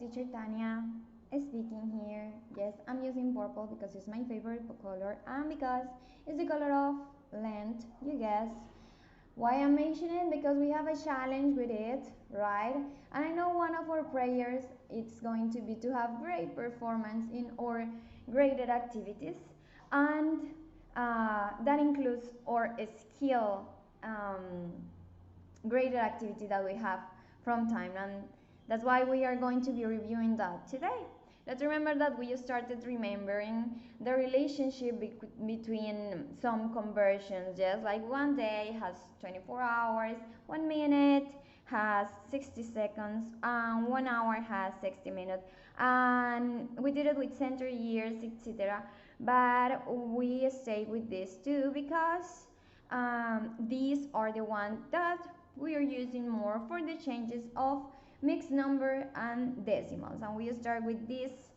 teacher Tania speaking here. Yes, I'm using purple because it's my favorite color and because it's the color of Lent, you guess. Why I'm mentioning? Because we have a challenge with it, right? And I know one of our prayers it's going to be to have great performance in our graded activities, and that includes our skill um, graded activity that we have from time, and that's why we are going to be reviewing that today. Let's remember that we started remembering the relationship between some conversions. Just like one day has 24 hours, 1 minute has 60 seconds, and 1 hour has 60 minutes. And we did it with century years, etc. But we stayed with this too because these are the ones that we are using more for the changes of mixed number and decimals. And we start with this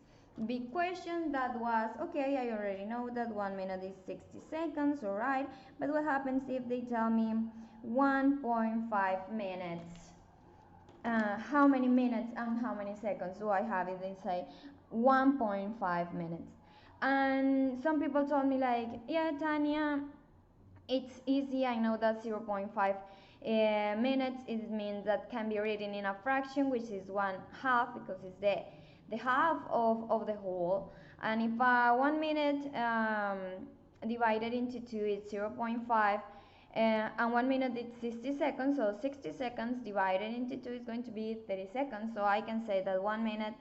big question that was, okay, I already know that 1 minute is 60 seconds, alright, but what happens if they tell me 1.5 minutes? How many minutes and how many seconds do I have if they say 1.5 minutes? And some people told me like, yeah, Tania, it's easy. I know that 0.5 minutes, it means that can be written in a fraction, which is 1/2 because it's the half of the whole. And if 1 minute divided into 2 is 0.5, and 1 minute is 60 seconds, so 60 seconds divided into 2 is going to be 30 seconds. So I can say that 1 minute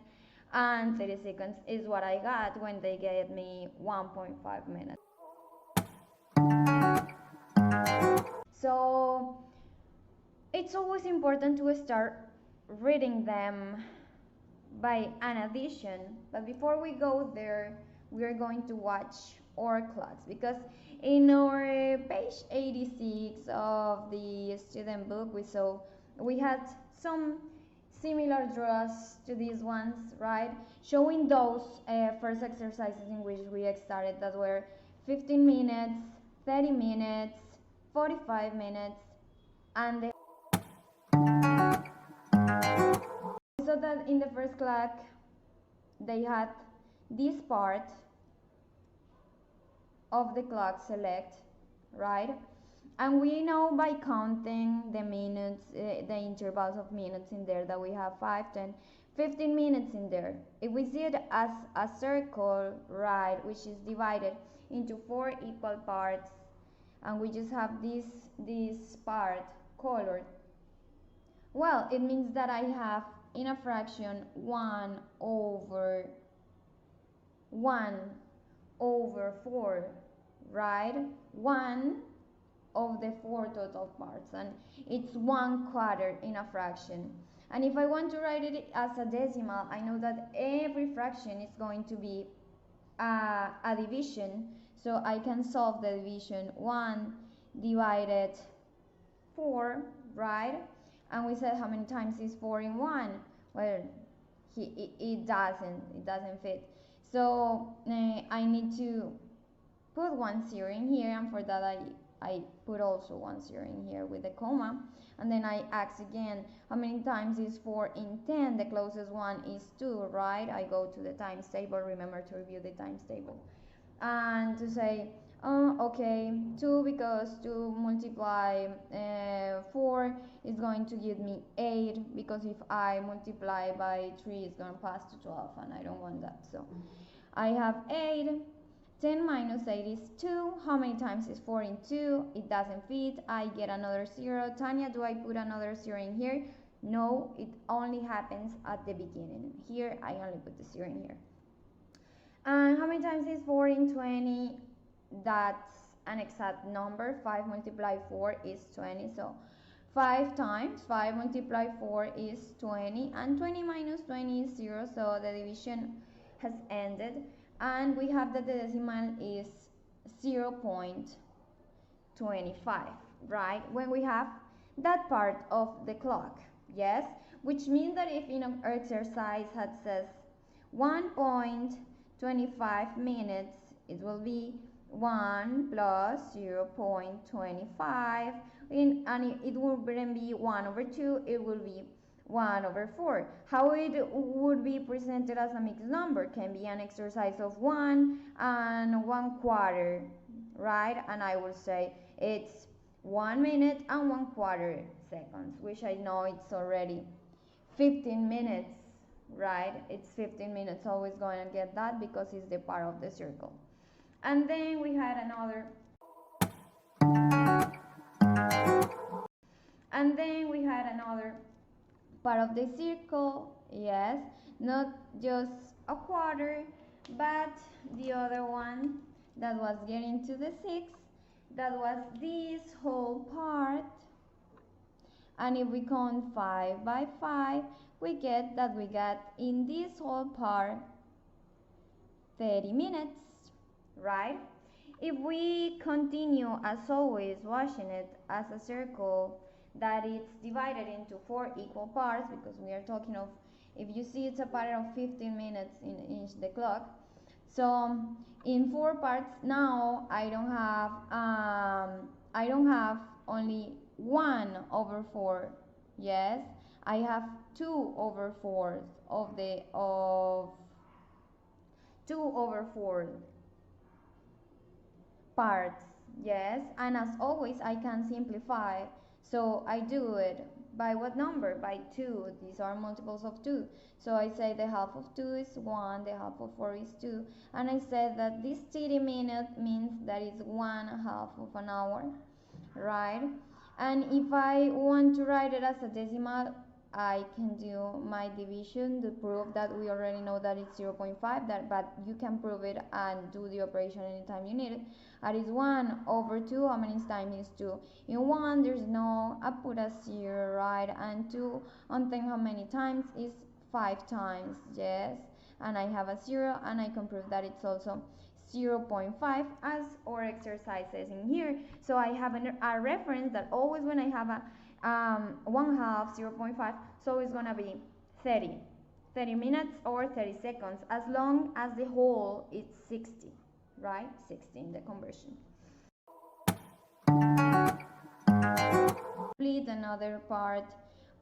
and 30 seconds is what I got when they gave me 1.5 minutes. So it's always important to start reading them by an addition, but before we go there, we are going to watch our clocks because in our page 86 of the student book we had some similar draws to these ones, right? Showing those first exercises in which we started that were 15 minutes, 30 minutes, 45 minutes, and they so that in the first clock they had this part of the clock select, right? And we know by counting the minutes, the intervals of minutes in there, that we have 5, 10, 15 minutes in there. If we see it as a circle, right, which is divided into 4 equal parts, and we just have this part colored, well, it means that I have in a fraction 1/4, right? 1 of the 4 total parts, and it's 1/4 in a fraction. And if I want to write it as a decimal, I know that every fraction is going to be a division, so I can solve the division 1 divided 4, right? And we said how many times is 4 in 1? Well, it doesn't fit. So I need to put 1 0 in here, and for that I put also 1 0 in here with a comma, and then I ask again how many times is 4 in 10. The closest one is 2, right? I go to the times table. Remember to review the times table and to say, oh, okay, 2, because 2 multiply 4 is going to give me 8, because if I multiply by 3 it's going to pass to 12, and I don't want that. So I have 8. 10 minus 8 is 2. How many times is 4 in 2? It doesn't fit. I get another 0. Tanya, do I put another 0 in here? No, it only happens at the beginning. Here I only put the 0 in here. And how many times is 4 in 20? That's an exact number. 5 multiplied 4 is 20. So 5 times 5 multiplied 4 is 20. And 20 minus 20 is 0. So the division has ended. And we have that the decimal is 0.25, right? When we have that part of the clock, yes? Which means that if in an exercise had says 1.25 minutes, it will be 1 plus 0.25, and it wouldn't be 1/2, it will be 1 over 4. How it would be presented as a mixed number can be an exercise of 1 and 1/4, right? And I will say it's 1 minute and 1/4 seconds, which I know it's already 15 minutes, right? It's 15 minutes, always going to get that because it's the part of the circle. And then we had another part of the circle, yes, not just a quarter, but the other one that was getting to the 6, that was this whole part. And if we count 5 by 5, we get that we got in this whole part 30 minutes, right? If we continue as always washing it as a circle that it's divided into 4 equal parts, because we are talking of, if you see it's a pattern of 15 minutes in each the clock, so in 4 parts now I don't have only 1 over 4, yes, I have 2 over 4 of 2 over 4 parts, yes, and as always I can simplify, so I do it by what number? By 2. These are multiples of 2, so I say the half of 2 is 1, the half of 4 is 2, and I said that this 30 minutes means that it's 1/2 of an hour, right? And if I want to write it as a decimal, I can do my division to prove that we already know that it's 0.5, but you can prove it and do the operation anytime you need it. That is 1 over 2, how many times is 2? In 1 there's no, I put a 0, right? And 2 on 10 how many times is 5 times, yes, and I have a 0, and I can prove that it's also 0.5 as our exercises in here. So I have a reference that always when I have a 1/2 0.5, so it's gonna be 30 minutes or 30 seconds, as long as the whole is 60, right? 60 in the conversion. Complete another part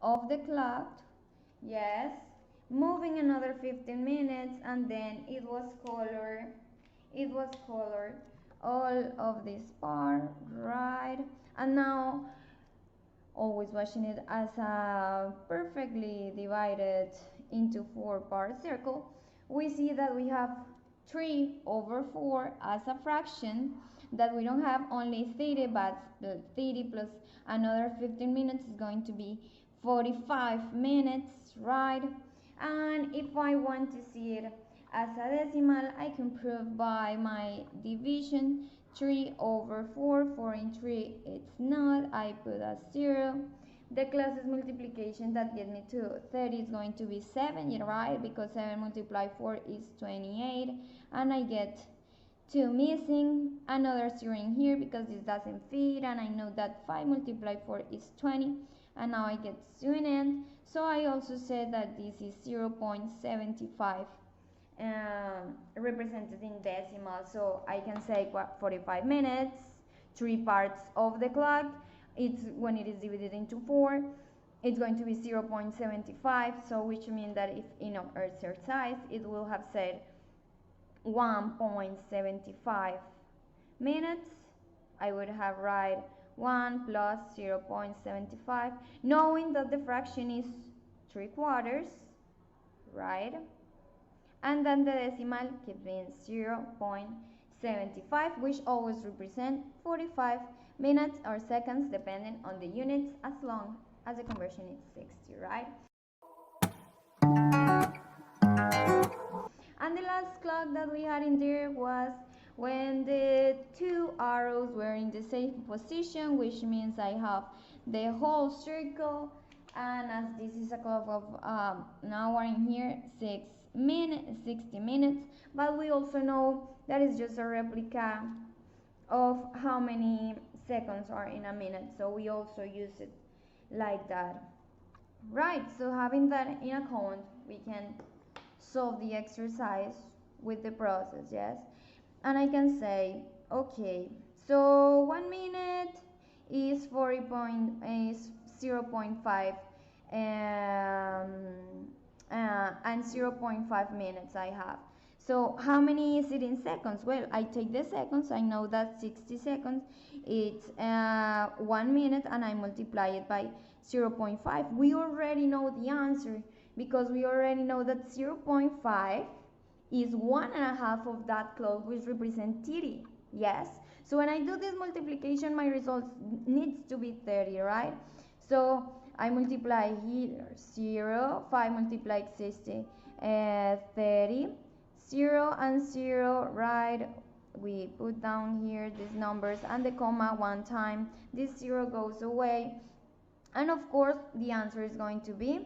of the clock, yes, moving another 15 minutes, and then it was colored all of this part, right? And now always watching it as a perfectly divided into 4 part circle, we see that we have 3 over 4 as a fraction, that we don't have only 30, but the 30 plus another 15 minutes is going to be 45 minutes, right? And if I want to see it as a decimal, I can prove by my division. 3 over 4, 4 in 3, it's not, I put a 0. The closest multiplication that gets me to 30 is going to be 7, right? Because 7 multiplied 4 is 28, and I get 2 missing, another 0 in here because this doesn't fit, and I know that 5 multiplied 4 is 20, and now I get 0 in end, so I also said that this is 0.75 represented in decimal, so I can say 45 minutes, 3 parts of the clock. It's when it is divided into 4, it's going to be 0.75, so which means that if in our exercise it will have said 1.75 minutes, I would have write 1 plus 0.75, knowing that the fraction is 3/4, right? And then the decimal keeps being 0.75, which always represent 45 minutes or seconds depending on the units, as long as the conversion is 60, right? And the last clock that we had in there was when the 2 arrows were in the same position, which means I have the whole circle, and as this is a clock of an hour in here, 60 minutes, but we also know that is just a replica of how many seconds are in a minute, so we also use it like that, right? So having that in account, we can solve the exercise with the process, yes, and I can say, okay, so 1 minute is 0.5 and 0.5 minutes I have. So how many is it in seconds? Well, I take the seconds. I know that 60 seconds it's 1 minute, and I multiply it by 0.5. We already know the answer because we already know that 0.5 is 1.5 of that clock, which represents 30. Yes. So when I do this multiplication, my result needs to be 30, right? So I multiply here 0, 5 multiplied 60, 30, 0 and 0, right? We put down here these numbers and the comma one time. This 0 goes away. And of course, the answer is going to be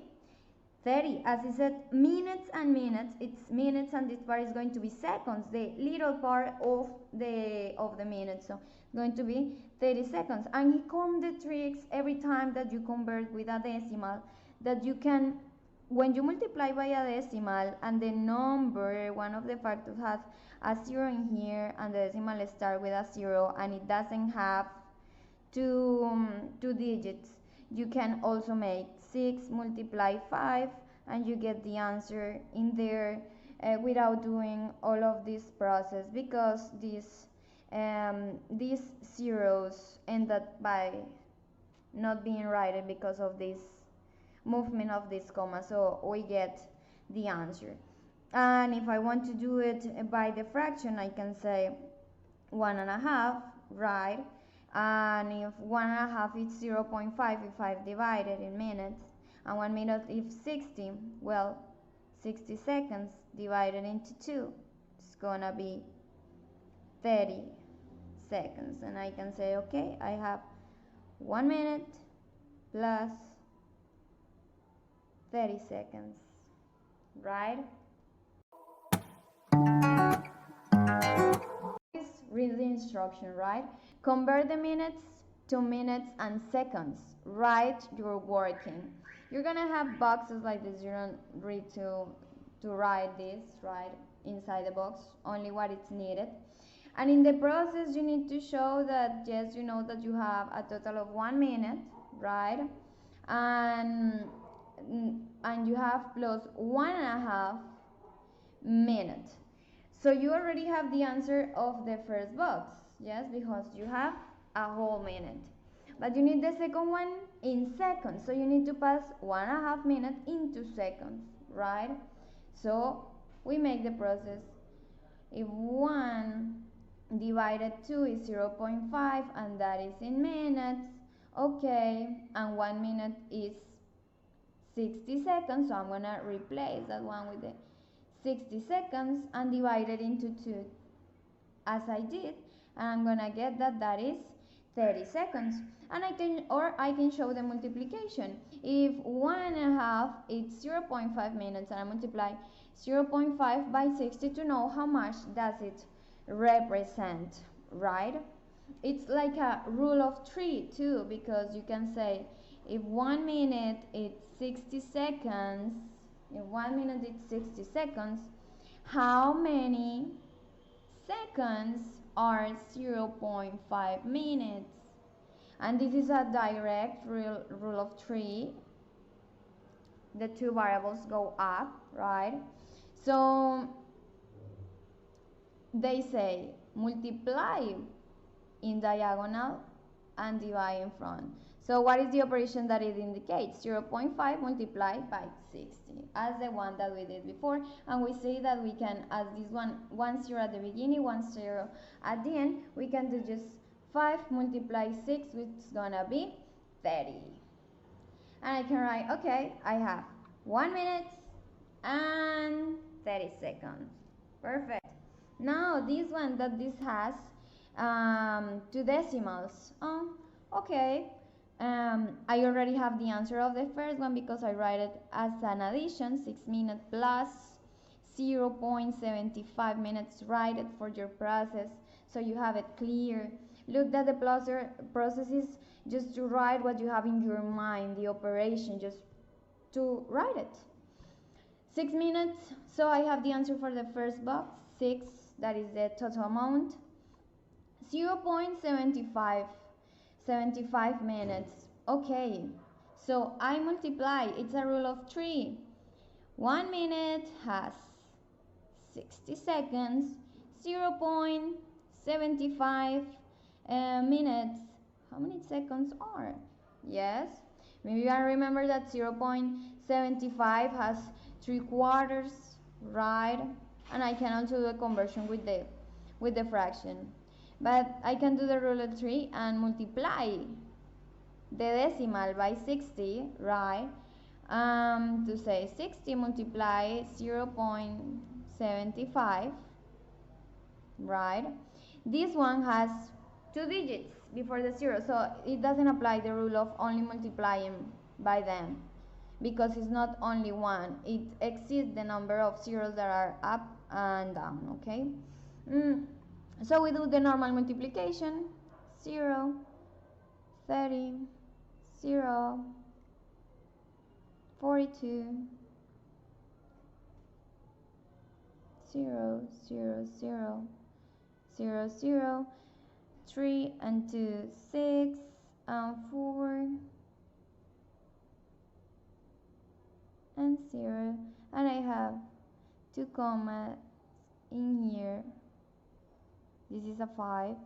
30. As I said, minutes and minutes, it's minutes, and this part is going to be seconds, the little part of the minute. So it's going to be 30 seconds. And he comes the tricks every time that you convert with a decimal, that you can, when you multiply by a decimal and the number, one of the factors has a 0 in here, and the decimal starts with a 0 and it doesn't have two digits, you can also make 6 multiply 5 and you get the answer in there without doing all of this process, because these zeros end up by not being right because of this movement of this comma, so we get the answer. And if I want to do it by the fraction, I can say 1.5, right? And if 1.5 is 0.5, if I divide it in minutes, and 1 minute is 60, well, 60 seconds divided into 2, it's gonna be 30 seconds. And I can say, okay, I have 1 minute plus 30 seconds, right? Read the instruction, right? Convert the minutes to minutes and seconds. Write your working. You're gonna have boxes like this. You don't read to write this, right? Inside the box, only what is needed. And in the process, you need to show that, yes, you know that you have a total of 1 minute, right? And you have plus 1.5 minutes. So you already have the answer of the first box, yes, because you have a whole minute. But you need the second one in seconds, so you need to pass 1.5 minutes into seconds, right? So we make the process. If 1 divided 2 is 0.5, and that is in minutes, okay, and 1 minute is 60 seconds, so I'm gonna replace that one with the 60 seconds and divide it into 2 as I did, and I'm gonna get that is 30 seconds. And I can show the multiplication. If 1.5 is 0.5 minutes, and I multiply 0.5 by 60 to know how much does it represent, right? It's like a rule of 3 too, because you can say if 1 minute is 60 seconds, if 1 minute is 60 seconds, how many seconds are 0.5 minutes? And this is a direct rule of 3. The two variables go up, right? So they say multiply in diagonal and divide in front. So what is the operation that it indicates? 0.5 multiplied by 60, as the one that we did before. And we say that we can, as this one 0 at the beginning, 1 0 at the end, we can do just 5 multiply 6, which is gonna be 30. And I can write, okay, I have 1 minute and 30 seconds. Perfect. Now this one that this has 2 decimals. Okay. I already have the answer of the first one because I write it as an addition, 6 minutes plus 0.75 minutes. Write it for your process so you have it clear. Look that the process is just to write what you have in your mind, the operation, just to write it. 6 minutes, so I have the answer for the first box, 6, that is the total amount. 0.75 minutes. Okay, So I multiply, it's a rule of 3. 1 minute has 60 seconds, 0.75 minutes. How many seconds are? Yes, maybe I remember that 0.75 has 3 quarters, right? And I can also do a conversion with the fraction. But I can do the rule of 3 and multiply the decimal by 60, right? To say 60 multiply 0.75, right? This one has 2 digits before the 0, so it doesn't apply the rule of only multiplying by them, because it's not only one, it exceeds the number of zeros that are up and down, okay? So we do the normal multiplication, 0, 30, 0, 42, 0, 0, 0, 0, 0, 3 and 2, 6, and 4, and 0, and I have 2 commas in here. This is a 5,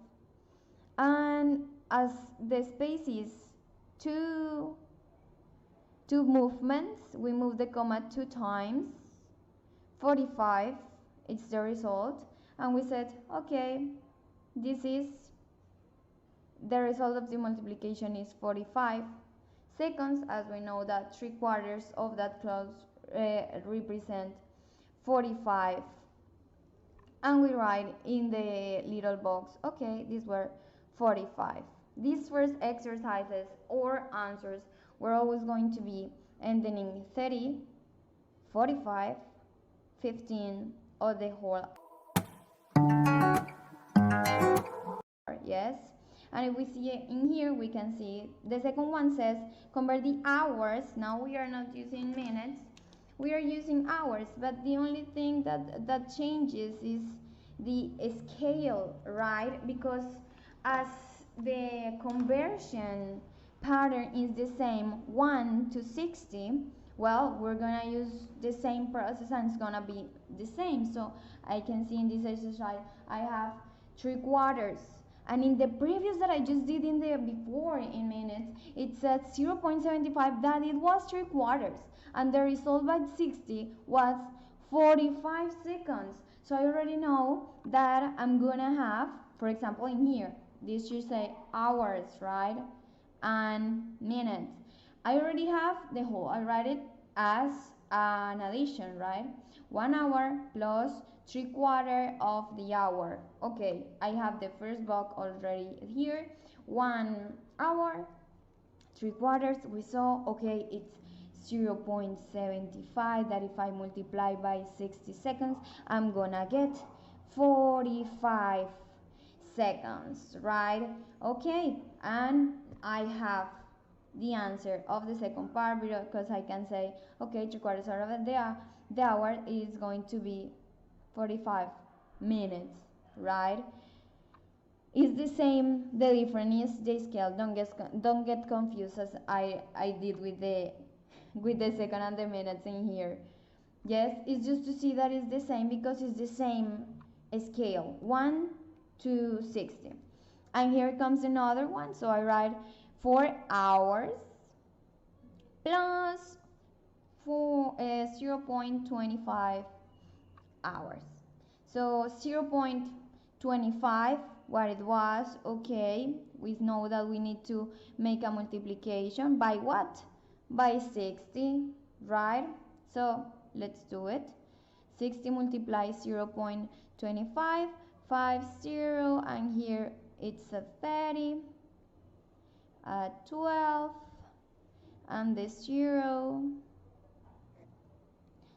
and as the space is two movements, we move the comma 2 times. 45, it's the result, and we said, okay, this is the result of the multiplication is 45 seconds, as we know that 3 quarters of that clause represent 45, and we write in the little box, okay, these were 45. These first exercises or answers were always going to be ending in 30, 45, 15, or the whole. Yes, and if we see it in here, we can see the second one says convert the hours. Now we are not using minutes, we are using hours, but the only thing that changes is the scale, right? Because as the conversion pattern is the same, 1 to 60, well, we're gonna use the same process and it's gonna be the same. So I can see in this exercise I have 3 quarters, and in the previous that I just did in the before in minutes, it said 0.75 that it was 3 quarters, and the result by 60 was 45 seconds. So I already know that I'm gonna have, for example, in here, this should say hours, right? And minutes. I already have the whole, I write it as an addition, right? 1 hour plus 3 quarter of the hour. Okay, I have the first block already here. 1 hour, 3 quarters. We saw, okay, it's 0.75, that if I multiply by 60 seconds, I'm gonna get 45 seconds, right? Okay, and I have the answer of the second part, because I can say, okay, 3 quarters of the hour is going to be 45 minutes, right? It's the same, the difference is the scale. Don't get confused as I did with the second and the minutes in here. Yes, it's just to see that it's the same, because it's the same scale, 1 to 60. And here comes another one, so I write 4 hours plus 0.25 hours. So 0.25, what it was, okay, we know that we need to make a multiplication by what? By 60, right? So let's do it. 60 multiplies 0.25, 50, and here it's a 30, 12, and the 0.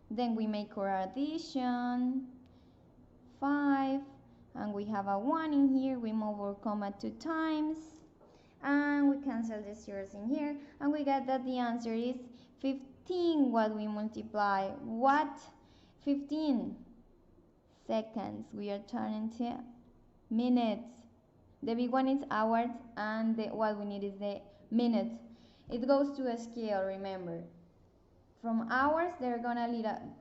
Then we make our addition, 5, and we have a 1 in here. We move our comma 2 times, and we cancel the zeros in here, and we get that the answer is 15. What we multiply? What? 15 seconds. We are turning to minutes. The big one is hours, and what we need is the minutes. It goes to a scale, remember. From hours, they're gonna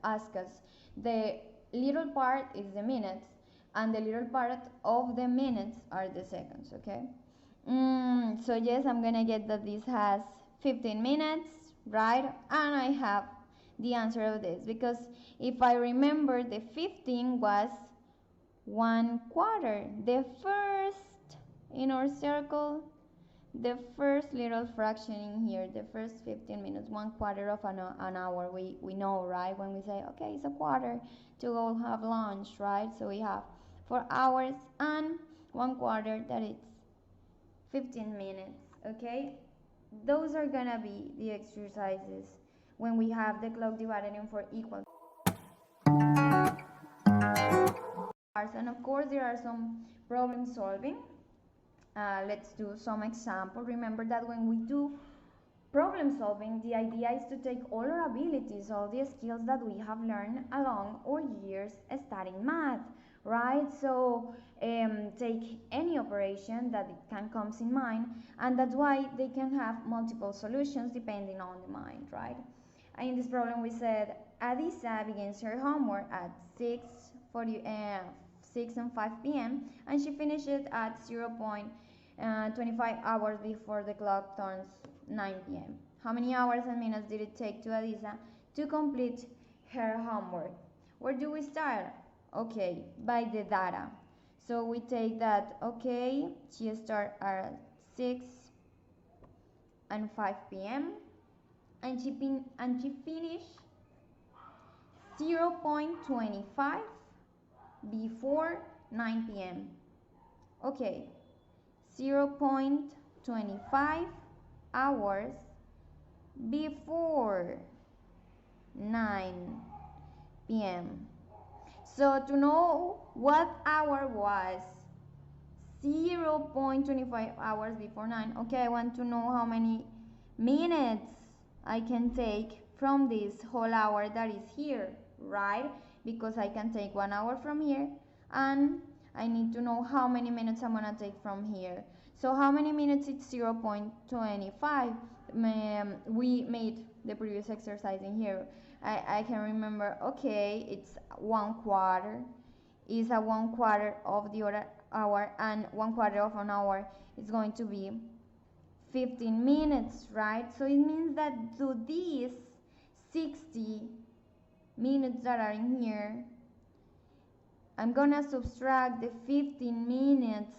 ask us. The little part is the minutes, and the little part of the minutes are the seconds, okay? So yes, I'm gonna get that this has 15 minutes, right? And I have the answer of this, because if I remember, the 15 was 1/4. The first in our circle, the first little fraction in here, the first 15 minutes, 1/4 of an hour, we know, right? When we say, okay, it's a quarter to go have lunch, right? So we have 4 hours and 1/4, that it's 15 minutes, okay? Those are gonna be the exercises when we have the clock divided in 4 equal parts. And of course, there are some problem solving. Let's do some example. Remember that when we do problem solving, the idea is to take all our abilities, all the skills that we have learned along our years studying math, right? So take any operation that it can comes in mind, and that's why they can have multiple solutions depending on the mind, right? And in this problem we said Adisa begins her homework at 6 and 5 p.m. and she finishes at 0.25 hours before the clock turns 9 p.m. How many hours and minutes did it take to Adisa to complete her homework? Where do we start? Okay, by the data. So we take that, okay, she started at 6 and 5 p.m. and she finished 0.25 before 9 p.m. Okay, 0.25 hours before 9 p.m. So to know what hour was 0.25 hours before 9, okay, I want to know how many minutes I can take from this whole hour that is here, right? Because I can take 1 hour from here, and I need to know how many minutes I'm gonna take from here. So how many minutes? It's 0.25. We made the previous exercise in here. I can remember, okay, it's 1/4 is a 1/4 of the other hour, and 1/4 of an hour is going to be 15 minutes, right? So it means that to these 60 minutes that are in here, I'm gonna subtract the 15 minutes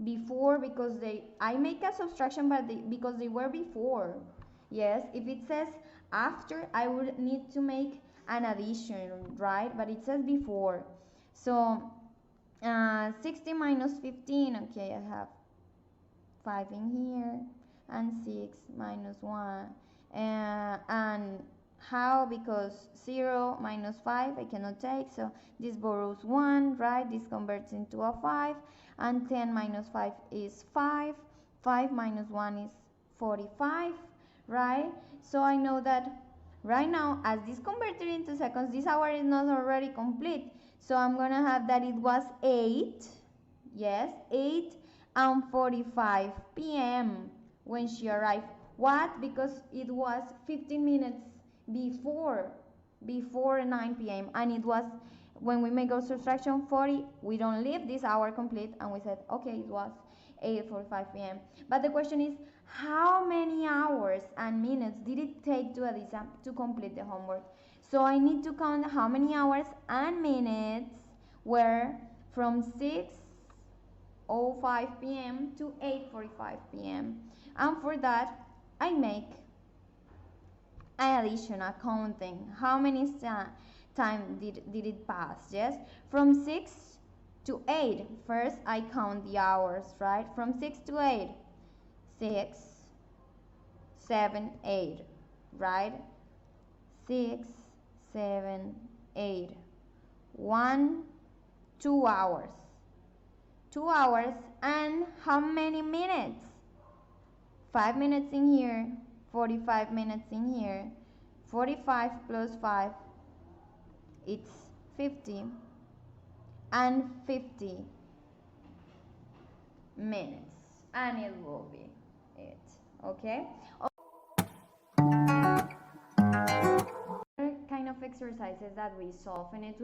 before, because I make a subtraction, but because they were before. Yes, if it says after, I would need to make an addition, right? But it says before. So 60 minus 15, okay, I have 5 in here, and 6 minus 1, and how? Because 0 minus 5 I cannot take, so this borrows 1, right? This converts into a 5, and 10 minus 5 is 5. 5 minus 1 is 45, right? So I know that right now, as this converted into seconds, this hour is not already complete. So I'm gonna have that it was 8, yes, 8 and 45 p.m. when she arrived. What? Because it was 15 minutes before 9 p.m. and it was, when we make our subtraction 40, we don't leave this hour complete, and we said, okay, it was 8:45 p.m. But the question is, how many hours and minutes did it take to Adisa to complete the homework? So I need to count how many hours and minutes were from 6:05 p.m. to 8:45 p.m. And for that, I make an addition, accounting. How many time did it pass? Yes, from 6 to 8. First, I count the hours, right? From 6 to 8. 6, 7, 8, right? 6, 7, 8. 1, 2 hours. 2 hours and how many minutes? 5 minutes in here, 45 minutes in here. 45 plus 5, it's 50, and 50 minutes, and it will be it. okay? Kind of exercises that we solve, and it's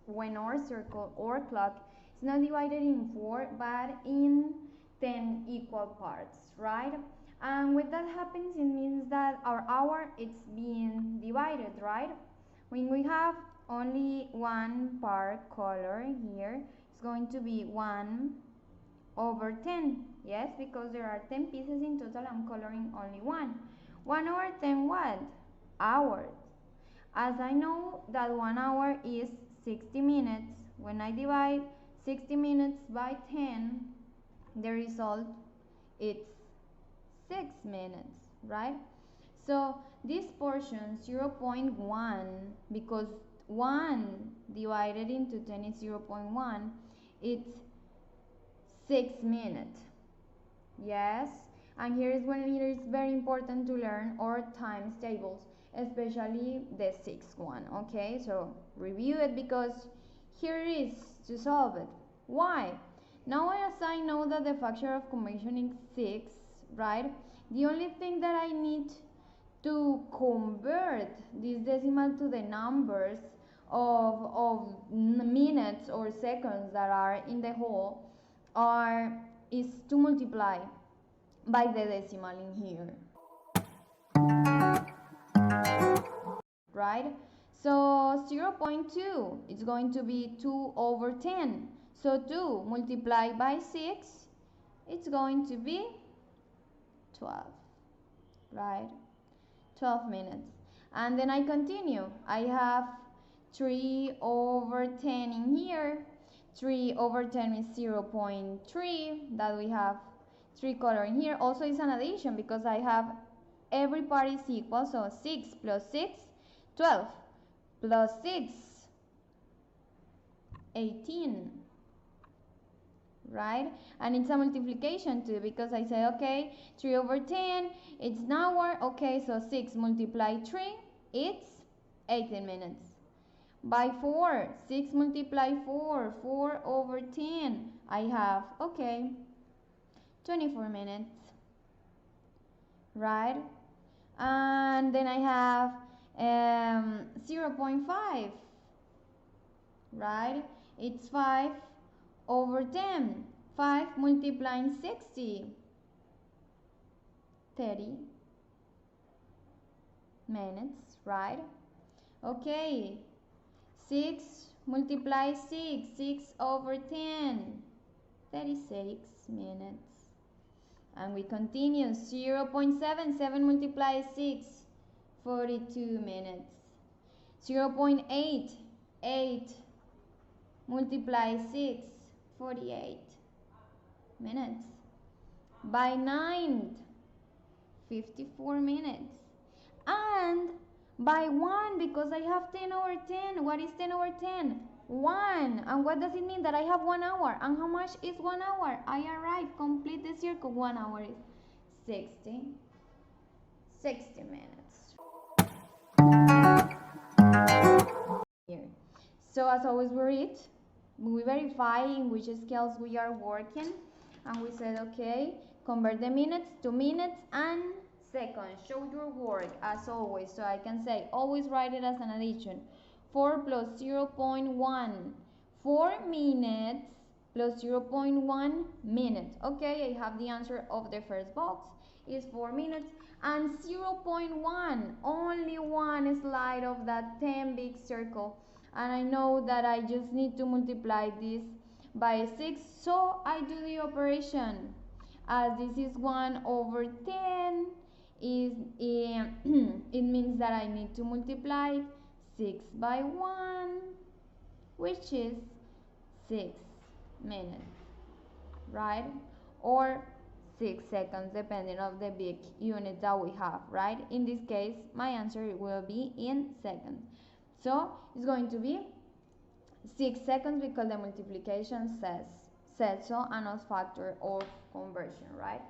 when our circle or clock is not divided in 4 but in 10 equal parts, right? And when that happens, it means that our hour it's being divided, right? When we have only one part color here, it's going to be 1 over 10. Yes, because there are 10 pieces in total, I'm coloring only one. 1 over 10 what? Hours. As I know that 1 hour is 60 minutes, when I divide 60 minutes by 10, the result is 6 minutes, right? So this portion 0.1, because 1 divided into 10 is 0.1, it's 6 minutes. Yes, and here is when it is very important to learn our times tables, especially the sixth one. Okay, so review it because here it is to solve it. Why? Now as I know that the factor of conversion is 6, right? The only thing that I need to convert this decimal to the numbers of minutes or seconds that are in the whole is to multiply by the decimal in here, right? So 0.2 is going to be 2 over 10. So 2 multiplied by 6, it's going to be 12, right? 12 minutes. And then I continue. I have 3 over 10 in here. 3 over 10 is 0.3, that we have 3 color in here. Also it's an addition because I have every part is equal, so 6 plus 6, 12, plus 6, 18, right? And it's a multiplication too, because I say, okay, 3 over 10, it's an hour, okay, so 6 multiply 3, it's 18 minutes. By 4, 6 multiply 4, 4 over 10, I have, okay, 24 minutes, right? And then I have 0.5, right? It's 5 over 10. 5 multiplying 60, 30 minutes, right? Okay, 6 multiply 6, 6 over 10, 36 minutes. And we continue, 0.7, 7 multiply 6, 42 minutes. 0.8, 8 multiply 6, 48 minutes. By 9, 54 minutes. And by 1, because I have 10 over 10. What is 10 over 10? 1. And what does it mean? That I have 1 hour. And how much is 1 hour? I arrive, complete the circle. 1 hour is 60 minutes. Here. So as always we verify in which scales we are working, and we said, okay, convert the minutes to minutes and seconds. Show your work as always. So I can say, always write it as an addition. 4 plus 0.1, 4 minutes plus 0.1 minutes. Okay, I have the answer of the first box is 4 minutes, and 0.1, only one slide of that 10 big circle, and I know that I just need to multiply this by 6, so I do the operation. As this is 1 over 10, it means that I need to multiply 6 by 1, which is 6 minutes, right? Or 6 seconds, depending on the big unit that we have, right? In this case, my answer will be in seconds. So it's going to be 6 seconds because the multiplication says so, and not factor of conversion, right?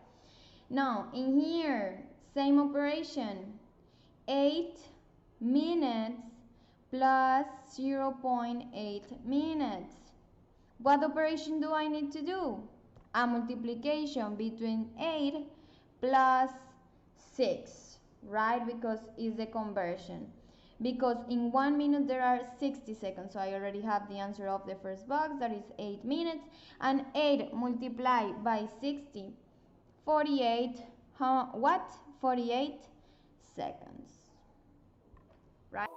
Now in here, same operation, 8 minutes plus 0.8 minutes. What operation do I need to do? A multiplication between 8 plus 6, right? Because it's the conversion. Because in 1 minute there are 60 seconds, so I already have the answer of the first box, that is 8 minutes. And 8 multiplied by 60, 48, what? 48 seconds, right?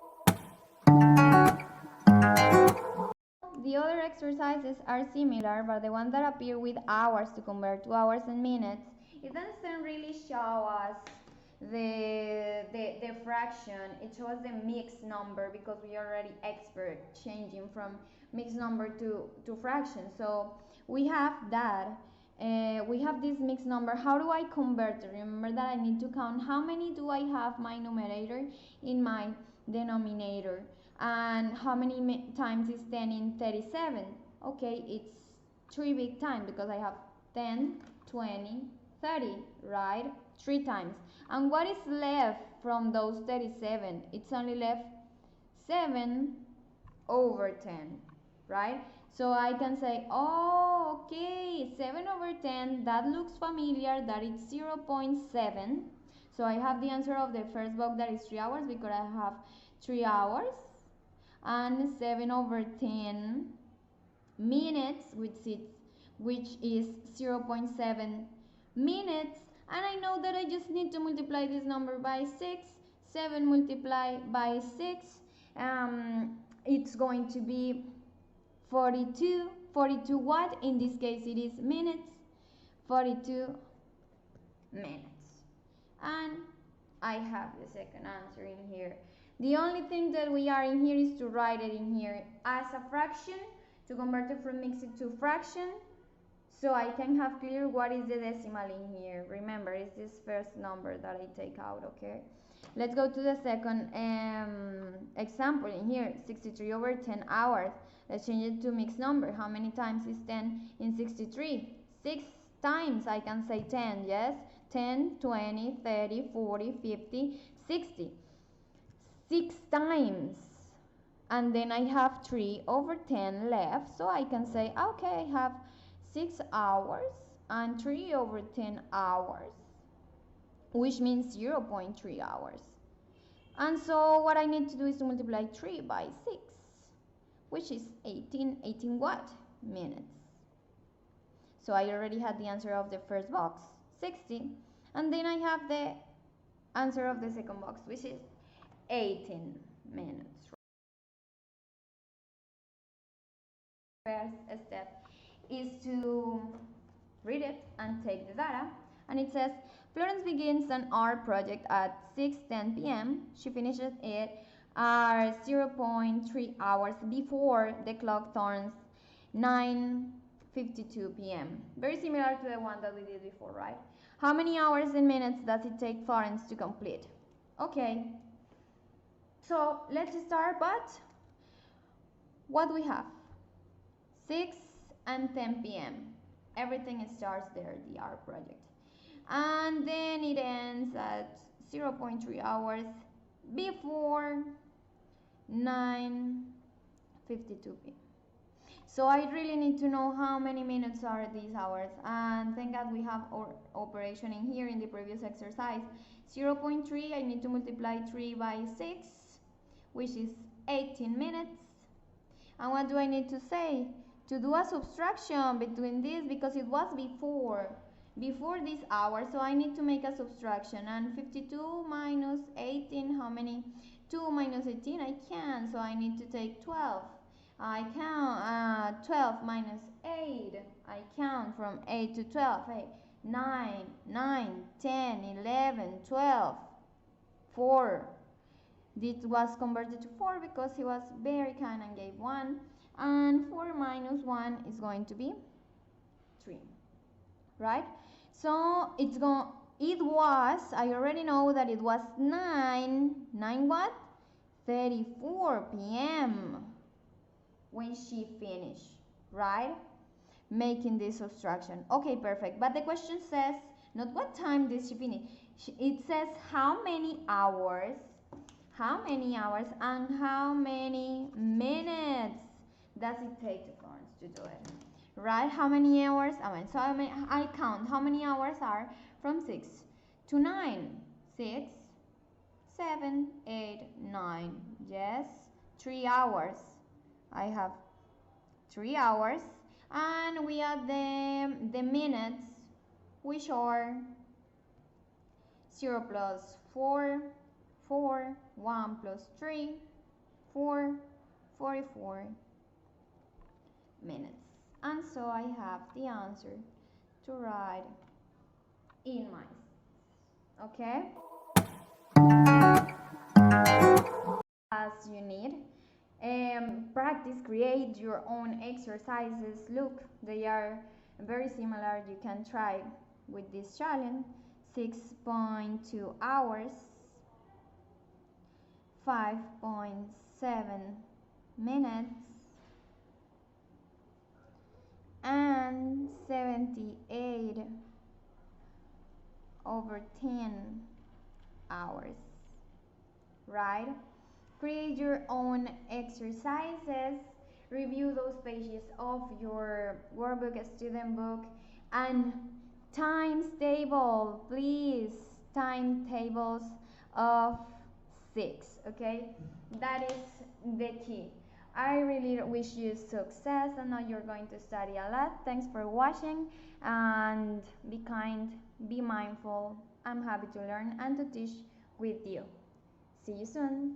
The other exercises are similar, but the ones that appear with hours to convert to hours and minutes, it doesn't really show us the fraction. It shows the mixed number because we are already expert changing from mixed number to fraction. So we have that. We have this mixed number. How do I convert it? Remember that I need to count how many do I have my numerator in my denominator, and how many times is 10 in 37. Okay, it's 3 big times because I have 10, 20, 30, right? 3 times. And what is left from those 37? It's only left 7 over 10, right? So I can say, oh, okay, 7 over 10, that looks familiar, that is 0.7. So I have the answer of the first box, that is 3 hours, because I have 3 hours. And 7 over 10 minutes, which is 0.7 minutes. And I know that I just need to multiply this number by 6. 7 multiplied by 6, it's going to be 42. 42 what? In this case it is minutes. 42 minutes. And I have the second answer in here. The only thing that we are in here is to write it in here as a fraction, to convert it from mixed to fraction, so I can have clear what is the decimal in here. Remember, it's this first number that I take out, okay? Let's go to the second example in here, 63 over 10 hours. Let's change it to mixed number. How many times is 10 in 63? 6 times. I can say 10, yes? 10, 20, 30, 40, 50, 60. 6 times. And then I have 3 over 10 left, so I can say, okay, I have 6 hours and 3 over 10 hours, which means 0.3 hours. And so what I need to do is to multiply 3 by 6, which is 18 what? Minutes. So I already had the answer of the first box, 60, and then I have the answer of the second box, which is 18 minutes. First step is to read it and take the data, and it says Florence begins an art project at 6:10 p.m. She finishes it at 0.3 hours before the clock turns 9:52 p.m. Very similar to the one that we did before, right? How many hours and minutes does it take Florence to complete? Okay, so let's start, but what do we have? 6 and 10 p.m. Everything starts there, the art project. And then it ends at 0.3 hours before 9:52 p.m. So I really need to know how many minutes are these hours. And thank God we have our operation in here in the previous exercise. 0.3, I need to multiply 3 by 6, which is 18 minutes. And what do I need to say? To do a subtraction between this, because it was before this hour, so I need to make a subtraction. And 52 minus 18, how many? 2 minus 18, I can't, so I need to take 12. I count 12 minus 8, I count from 8 to 12, 8, 9, 10, 11, 12, 4. This was converted to 4 because he was very kind and gave 1. And 4 minus 1 is going to be 3, right? So it was, I already know that it was 9 what? 34 p.m. when she finished, right? Making this subtraction. Okay, perfect. But the question says, not what time did she finish. It says how many hours, and how many minutes does it take to Florence to do it, right? How many hours? So I count how many hours are from 6 to 9. 6, 7, 8, 9. Yes, 3 hours. I have 3 hours. And we add the minutes, which are 0 plus 4, 4, 1 plus 3, 4, 44 minutes. And so I have the answer to write in my, okay? As you need. Practice, create your own exercises. Look, they are very similar. You can try with this challenge. 6.2 hours, 5.7 minutes, and 78 over 10 hours, right? Create your own exercises, review those pages of your workbook, student book, and times table, please, timetables of 6, okay? That is the key. I really wish you success. I know you're going to study a lot. Thanks for watching, and be kind, be mindful. I'm happy to learn and to teach with you. See you soon.